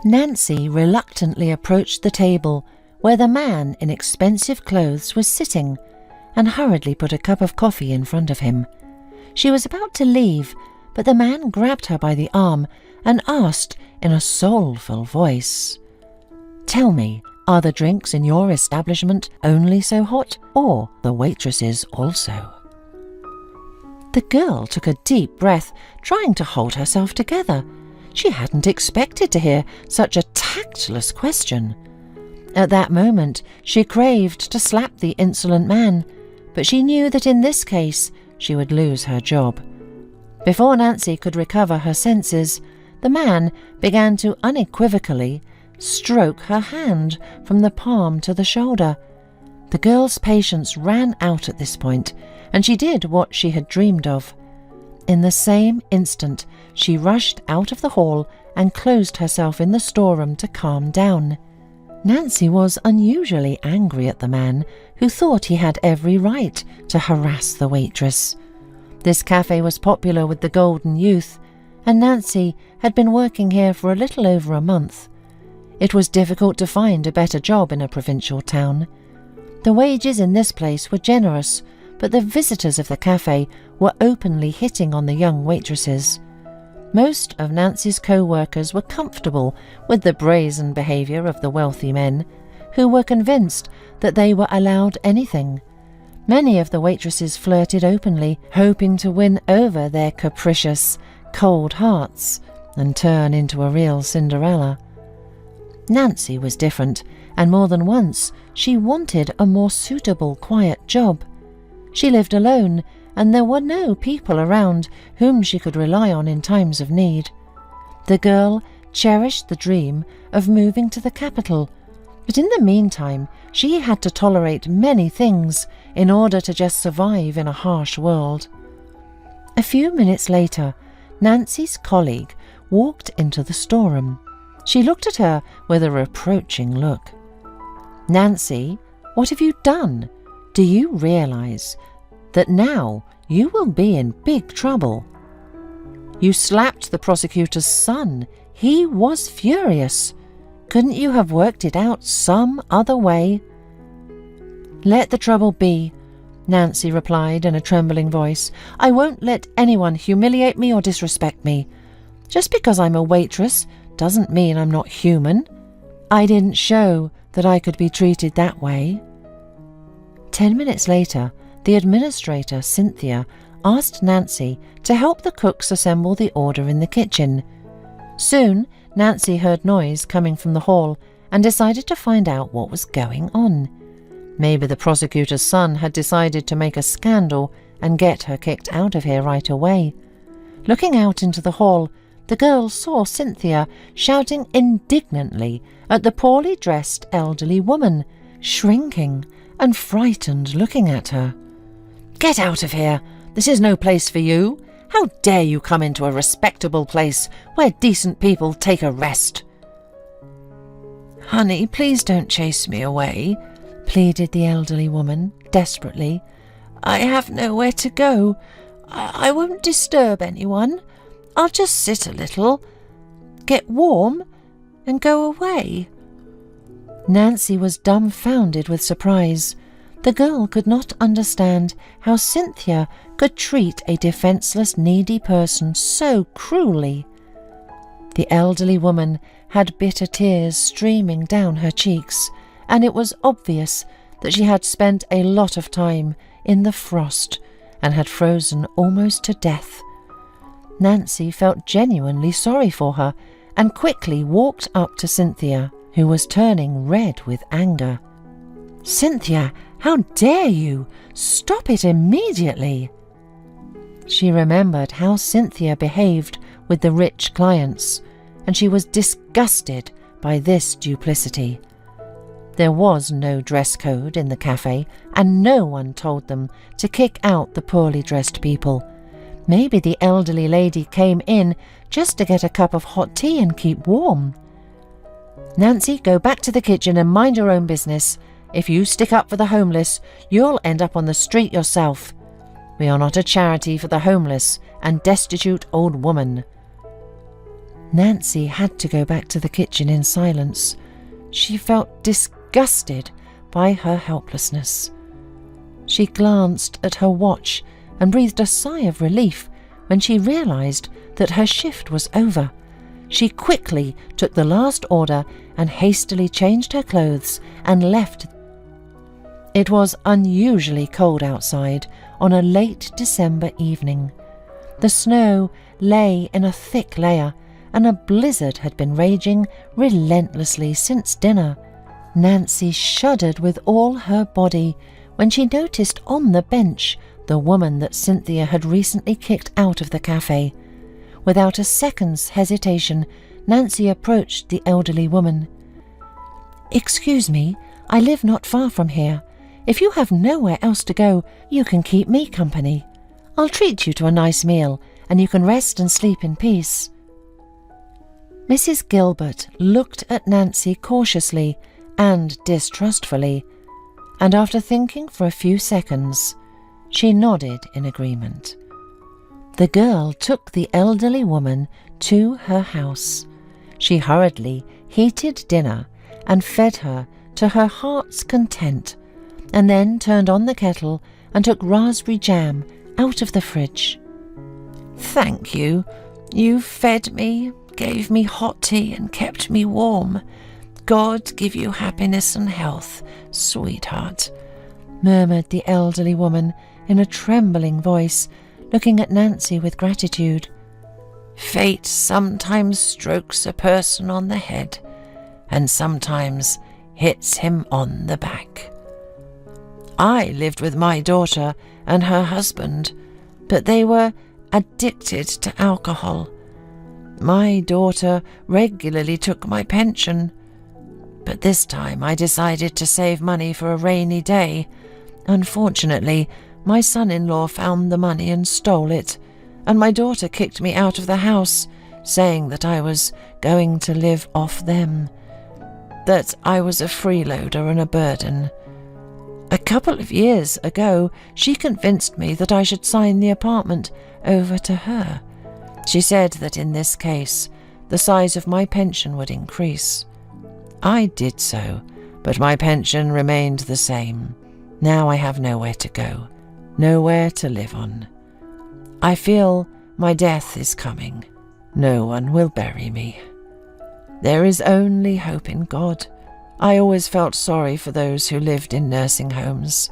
Nancy reluctantly approached the table where the man in expensive clothes was sitting and hurriedly put a cup of coffee in front of him. She was about to leave, but the man grabbed her by the arm and asked in a soulful voice, "Tell me, are the drinks in your establishment only so hot, or the waitresses also?" The girl took a deep breath, trying to hold herself together. She hadn't expected to hear such a tactless question. At that moment, she craved to slap the insolent man, but she knew that in this case she would lose her job. Before Nancy could recover her senses, the man began to unequivocally stroke her hand from the palm to the shoulder. The girl's patience ran out at this point, and she did what she had dreamed of. In the same instant, she rushed out of the hall and closed herself in the storeroom to calm down. Nancy was unusually angry at the man, who thought he had every right to harass the waitress. This cafe was popular with the golden youth, and Nancy had been working here for a little over a month. It was difficult to find a better job in a provincial town. The wages in this place were generous, but the visitors of the cafe were openly hitting on the young waitresses. Most of Nancy's co-workers were comfortable with the brazen behaviour of the wealthy men, who were convinced that they were allowed anything. Many of the waitresses flirted openly, hoping to win over their capricious, cold hearts and turn into a real Cinderella. Nancy was different, and more than once she wanted a more suitable, quiet job. She lived alone, and there were no people around whom she could rely on in times of need. The girl cherished the dream of moving to the capital, but in the meantime she had to tolerate many things in order to just survive in a harsh world. A few minutes later, Nancy's colleague walked into the storeroom. She looked at her with a reproaching look. "Nancy, what have you done? Do you realize that now you will be in big trouble? You slapped the prosecutor's son. He was furious. Couldn't you have worked it out some other way?" "Let the trouble be," Nancy replied in a trembling voice. "I won't let anyone humiliate me or disrespect me. Just because I'm a waitress doesn't mean I'm not human. I didn't show that I could be treated that way." 10 minutes later, the administrator, Cynthia, asked Nancy to help the cooks assemble the order in the kitchen. Soon, Nancy heard noise coming from the hall and decided to find out what was going on. Maybe the prosecutor's son had decided to make a scandal and get her kicked out of here right away. Looking out into the hall, the girl saw Cynthia shouting indignantly at the poorly dressed elderly woman, shrinking and frightened looking at her. "Get out of here! This is no place for you! How dare you come into a respectable place where decent people take a rest?" "Honey, please don't chase me away," pleaded the elderly woman desperately. "I have nowhere to go. I won't disturb anyone. I'll just sit a little, get warm, and go away." Nancy was dumbfounded with surprise. The girl could not understand how Cynthia could treat a defenseless, needy person so cruelly. The elderly woman had bitter tears streaming down her cheeks, and it was obvious that she had spent a lot of time in the frost and had frozen almost to death. Nancy felt genuinely sorry for her and quickly walked up to Cynthia, who was turning red with anger. "Cynthia, how dare you? Stop it immediately!" She remembered how Cynthia behaved with the rich clients, and she was disgusted by this duplicity. There was no dress code in the cafe, and no one told them to kick out the poorly dressed people. Maybe the elderly lady came in just to get a cup of hot tea and keep warm. "Nancy, go back to the kitchen and mind your own business. If you stick up for the homeless, you'll end up on the street yourself. We are not a charity for the homeless and destitute old woman." Nancy had to go back to the kitchen in silence. She felt disgusted by her helplessness. She glanced at her watch and breathed a sigh of relief when she realized that her shift was over. She quickly took the last order and hastily changed her clothes and left. It was unusually cold outside on a late December evening. The snow lay in a thick layer, and a blizzard had been raging relentlessly since dinner. Nancy shuddered with all her body when she noticed on the bench the woman that Cynthia had recently kicked out of the cafe. Without a second's hesitation, Nancy approached the elderly woman. "Excuse me, I live not far from here. If you have nowhere else to go, you can keep me company. I'll treat you to a nice meal, and you can rest and sleep in peace." Mrs. Gilbert looked at Nancy cautiously and distrustfully, and after thinking for a few seconds, she nodded in agreement. The girl took the elderly woman to her house. She hurriedly heated dinner and fed her to her heart's content, and then turned on the kettle and took raspberry jam out of the fridge. "Thank you. You fed me, gave me hot tea and kept me warm. God give you happiness and health, sweetheart," murmured the elderly woman in a trembling voice, looking at Nancy with gratitude. "Fate sometimes strokes a person on the head, and sometimes hits him on the back. I lived with my daughter and her husband, but they were addicted to alcohol. My daughter regularly took my pension, but this time I decided to save money for a rainy day. Unfortunately, my son-in-law found the money and stole it, and my daughter kicked me out of the house, saying that I was going to live off them, that I was a freeloader and a burden. A couple of years ago, she convinced me that I should sign the apartment over to her. She said that in this case, the size of my pension would increase. I did so, but my pension remained the same. Now I have nowhere to go, nowhere to live on. I feel my death is coming. No one will bury me. There is only hope in God. I always felt sorry for those who lived in nursing homes.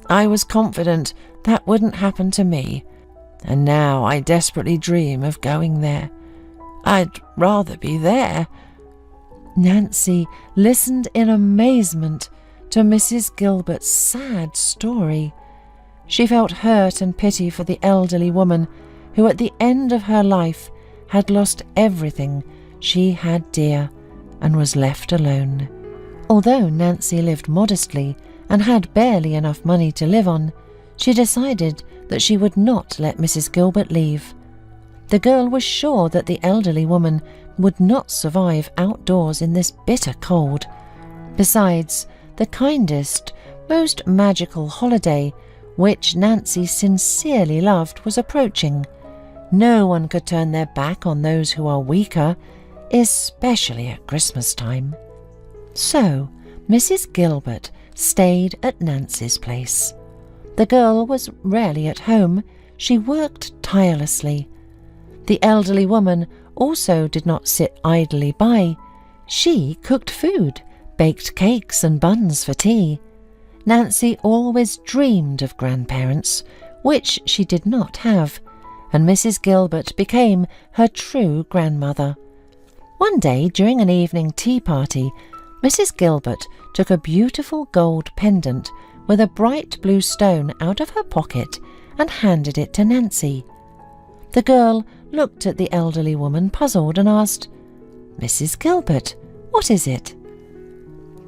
I was confident that wouldn't happen to me, and now I desperately dream of going there. I'd rather be there." Nancy listened in amazement to Mrs. Gilbert's sad story. She felt hurt and pity for the elderly woman who at the end of her life had lost everything she had dear and was left alone. Although Nancy lived modestly and had barely enough money to live on, she decided that she would not let Mrs. Gilbert leave. The girl was sure that the elderly woman would not survive outdoors in this bitter cold. Besides, the kindest, most magical holiday, which Nancy sincerely loved, was approaching. No one could turn their back on those who are weaker, especially at Christmas time. So, Mrs. Gilbert stayed at Nancy's place. The girl was rarely at home. She worked tirelessly. The elderly woman also did not sit idly by. She cooked food, baked cakes and buns for tea. Nancy always dreamed of grandparents, which she did not have, and Mrs. Gilbert became her true grandmother. One day, during an evening tea party, Mrs. Gilbert took a beautiful gold pendant with a bright blue stone out of her pocket and handed it to Nancy. The girl looked at the elderly woman puzzled and asked, "Mrs. Gilbert, what is it?"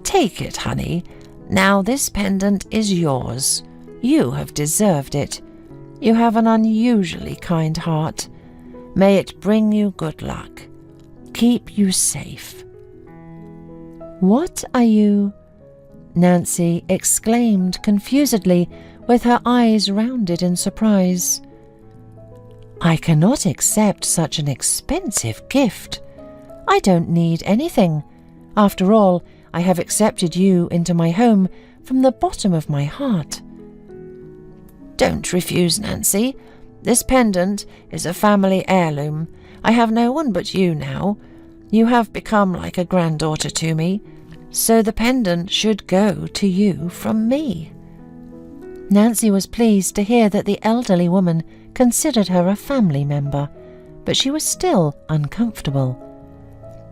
"Take it, honey. Now this pendant is yours. You have deserved it. You have an unusually kind heart. May it bring you good luck. Keep you safe." "What are you?" Nancy exclaimed confusedly, with her eyes rounded in surprise. "I cannot accept such an expensive gift. I don't need anything. After all, I have accepted you into my home from the bottom of my heart." "Don't refuse, Nancy. This pendant is a family heirloom. I have no one but you now. You have become like a granddaughter to me, so the pendant should go to you from me." Nancy was pleased to hear that the elderly woman considered her a family member, but she was still uncomfortable.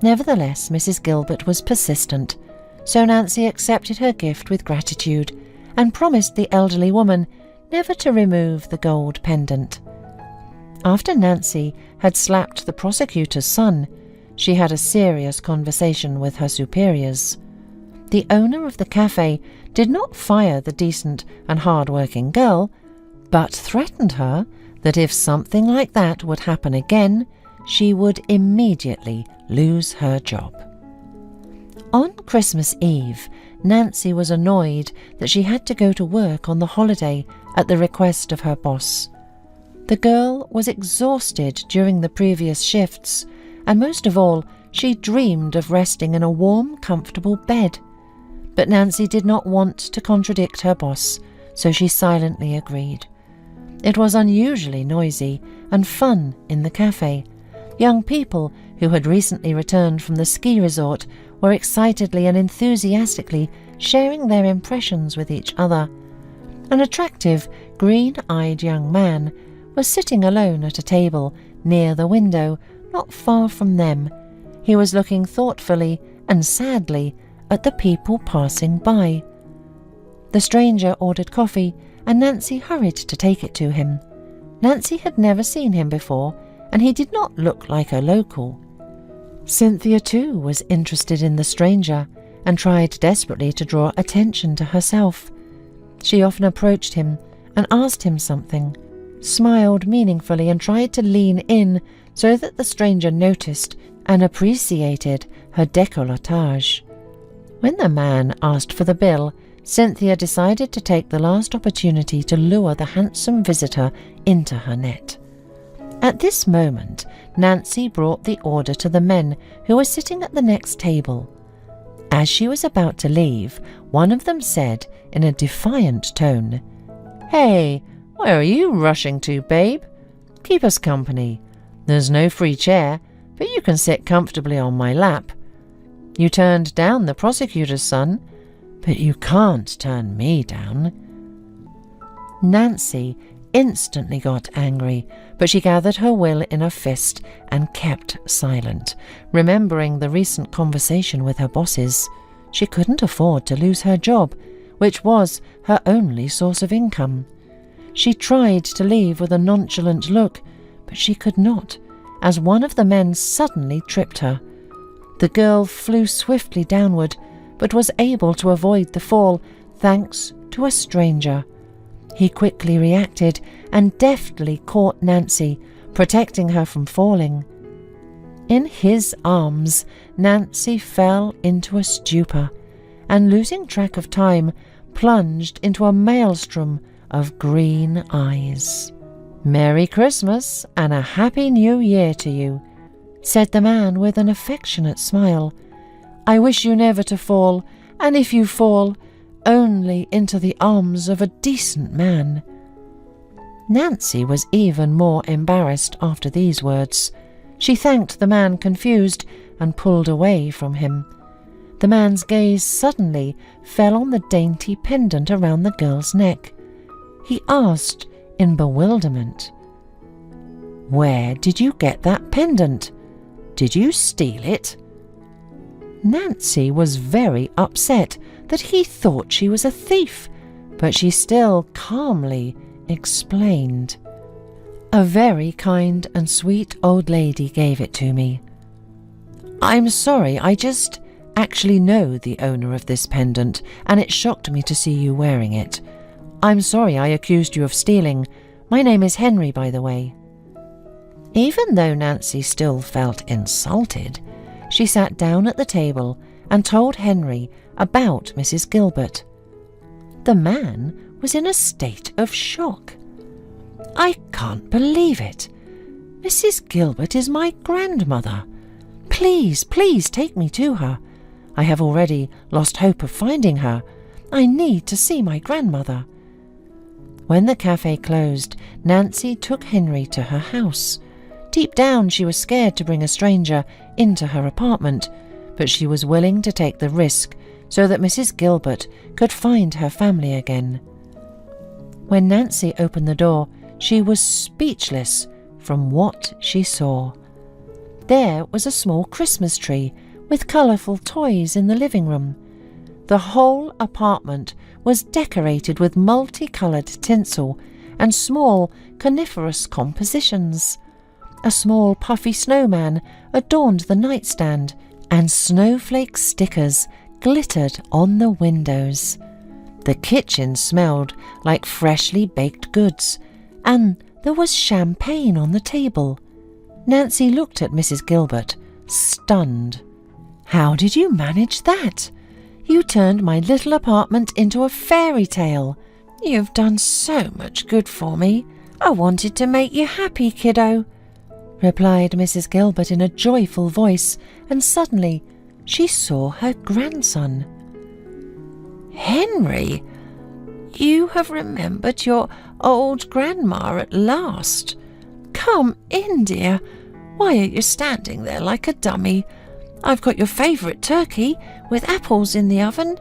Nevertheless, Mrs. Gilbert was persistent, so Nancy accepted her gift with gratitude and promised the elderly woman never to remove the gold pendant. After Nancy had slapped the prosecutor's son, she had a serious conversation with her superiors. The owner of the cafe did not fire the decent and hard-working girl, but threatened her that if something like that would happen again, she would immediately lose her job. On Christmas Eve, Nancy was annoyed that she had to go to work on the holiday at the request of her boss. The girl was exhausted during the previous shifts, and most of all, she dreamed of resting in a warm, comfortable bed. But Nancy did not want to contradict her boss, so she silently agreed. It was unusually noisy and fun in the cafe. Young people who had recently returned from the ski resort were excitedly and enthusiastically sharing their impressions with each other. An attractive, green-eyed young man was sitting alone at a table near the window, not far from them. He was looking thoughtfully and sadly at the people passing by. The stranger ordered coffee, and Nancy hurried to take it to him. Nancy had never seen him before, and he did not look like a local. Cynthia, too, was interested in the stranger and tried desperately to draw attention to herself. She often approached him and asked him something, smiled meaningfully and tried to lean in so that the stranger noticed and appreciated her décolletage. When the man asked for the bill, Cynthia decided to take the last opportunity to lure the handsome visitor into her net. At this moment, Nancy brought the order to the men who were sitting at the next table. As she was about to leave, one of them said in a defiant tone, "Hey, where are you rushing to, babe? Keep us company. There's no free chair, but you can sit comfortably on my lap. You turned down the prosecutor's son, but you can't turn me down." Nancy instantly got angry, but she gathered her will in a fist and kept silent, remembering the recent conversation with her bosses. She couldn't afford to lose her job, which was her only source of income. She tried to leave with a nonchalant look, but she could not, as one of the men suddenly tripped her. The girl flew swiftly downward, but was able to avoid the fall thanks to a stranger. He quickly reacted and deftly caught Nancy, protecting her from falling. In his arms, Nancy fell into a stupor, and losing track of time, plunged into a maelstrom of green eyes. "Merry Christmas and a Happy New Year to you," said the man with an affectionate smile. "I wish you never to fall, and if you fall, only into the arms of a decent man." Nancy was even more embarrassed after these words. She thanked the man confused and pulled away from him. The man's gaze suddenly fell on the dainty pendant around the girl's neck. He asked in bewilderment, "Where did you get that pendant? Did you steal it?" Nancy was very upset that he thought she was a thief, but she still calmly explained, "A very kind and sweet old lady gave it to me. I'm sorry, I just actually know the owner of this pendant, and it shocked me to see you wearing it. I'm sorry I accused you of stealing. My name is Henry, by the way." Even though Nancy still felt insulted, she sat down at the table and told Henry about Mrs. Gilbert. The man was in a state of shock. "I can't believe it. Mrs. Gilbert is my grandmother. Please, please take me to her. I have already lost hope of finding her. I need to see my grandmother." When the cafe closed, Nancy took Henry to her house. Deep down, she was scared to bring a stranger into her apartment, but she was willing to take the risk so that Mrs. Gilbert could find her family again. When Nancy opened the door, she was speechless from what she saw. There was a small Christmas tree with colourful toys in the living room. The whole apartment was decorated with multicoloured tinsel and small coniferous compositions. A small puffy snowman adorned the nightstand, and snowflake stickers glittered on the windows. The kitchen smelled like freshly baked goods, and there was champagne on the table. Nancy looked at Mrs. Gilbert, stunned. "How did you manage that? You turned my little apartment into a fairy tale. You've done so much good for me. I wanted to make you happy, kiddo," replied Mrs. Gilbert in a joyful voice, and suddenly she saw her grandson. "Henry, you have remembered your old grandma at last. Come in, dear. Why are you standing there like a dummy? I've got your favourite turkey with apples in the oven."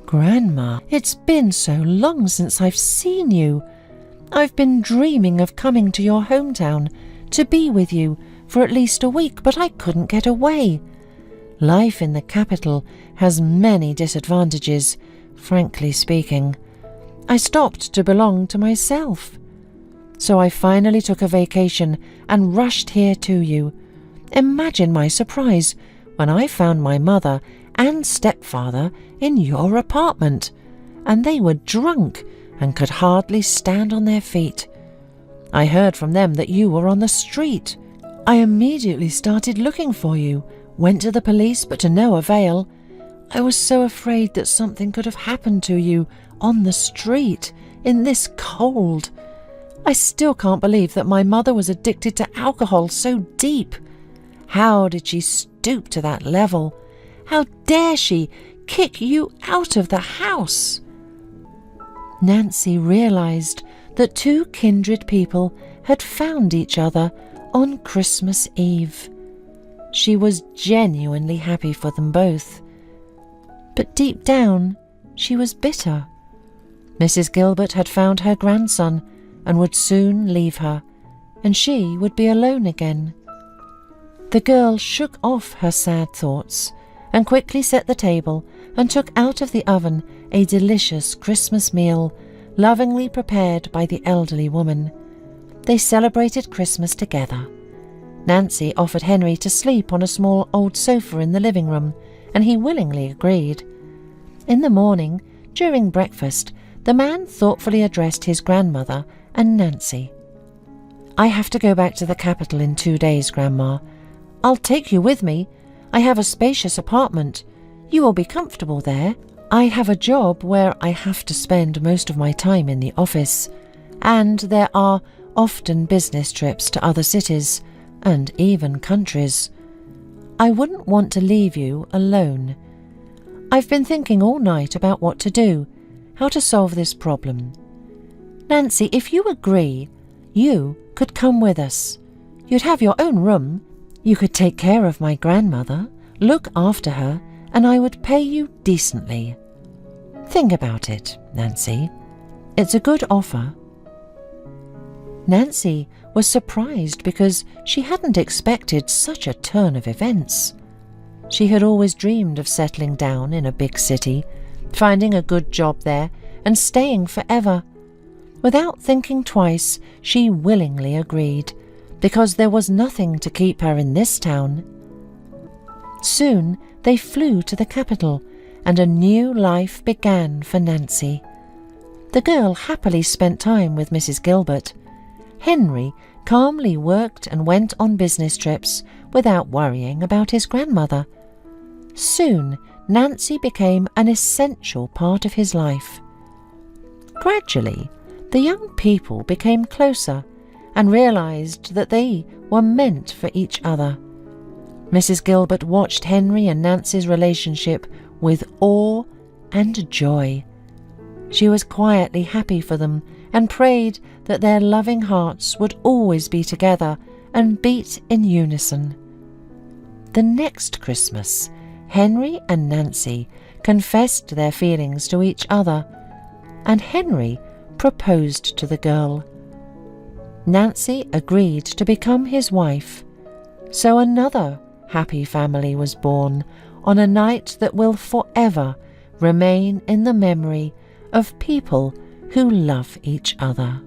"Grandma, it's been so long since I've seen you. I've been dreaming of coming to your hometown to be with you for at least a week, but I couldn't get away. Life in the capital has many disadvantages, frankly speaking. I stopped to belong to myself. So I finally took a vacation and rushed here to you. Imagine my surprise when I found my mother and stepfather in your apartment, and they were drunk and could hardly stand on their feet. I heard from them that you were on the street. I immediately started looking for you, went to the police, but to no avail. I was so afraid that something could have happened to you on the street, in this cold. I still can't believe that my mother was addicted to alcohol so deep. How did she stoop to that level? How dare she kick you out of the house?" Nancy realized that two kindred people had found each other on Christmas Eve. She was genuinely happy for them both. But deep down, she was bitter. Mrs. Gilbert had found her grandson and would soon leave her, and she would be alone again. The girl shook off her sad thoughts and quickly set the table and took out of the oven a delicious Christmas meal, lovingly prepared by the elderly woman. They celebrated Christmas together. Nancy offered Henry to sleep on a small old sofa in the living room, and he willingly agreed. In the morning, during breakfast, the man thoughtfully addressed his grandmother and Nancy. "I have to go back to the capital in 2 days, Grandma. I'll take you with me. I have a spacious apartment. You will be comfortable there. I have a job where I have to spend most of my time in the office, and there are often business trips to other cities and even countries. I wouldn't want to leave you alone. I've been thinking all night about what to do, how to solve this problem. Nancy, if you agree, you could come with us. You'd have your own room. You could take care of my grandmother, look after her, and I would pay you decently. Think about it, Nancy. It's a good offer." Nancy was surprised because she hadn't expected such a turn of events. She had always dreamed of settling down in a big city, finding a good job there, and staying forever. Without thinking twice, she willingly agreed, because there was nothing to keep her in this town. Soon they flew to the capital, and a new life began for Nancy. The girl happily spent time with Mrs. Gilbert. Henry calmly worked and went on business trips without worrying about his grandmother. Soon, Nancy became an essential part of his life. Gradually, the young people became closer, and realized that they were meant for each other. Mrs. Gilbert watched Henry and Nancy's relationship with awe and joy. She was quietly happy for them and prayed that their loving hearts would always be together and beat in unison. The next Christmas, Henry and Nancy confessed their feelings to each other, and Henry proposed to the girl. Nancy agreed to become his wife, so another happy family was born on a night that will forever remain in the memory of people who love each other.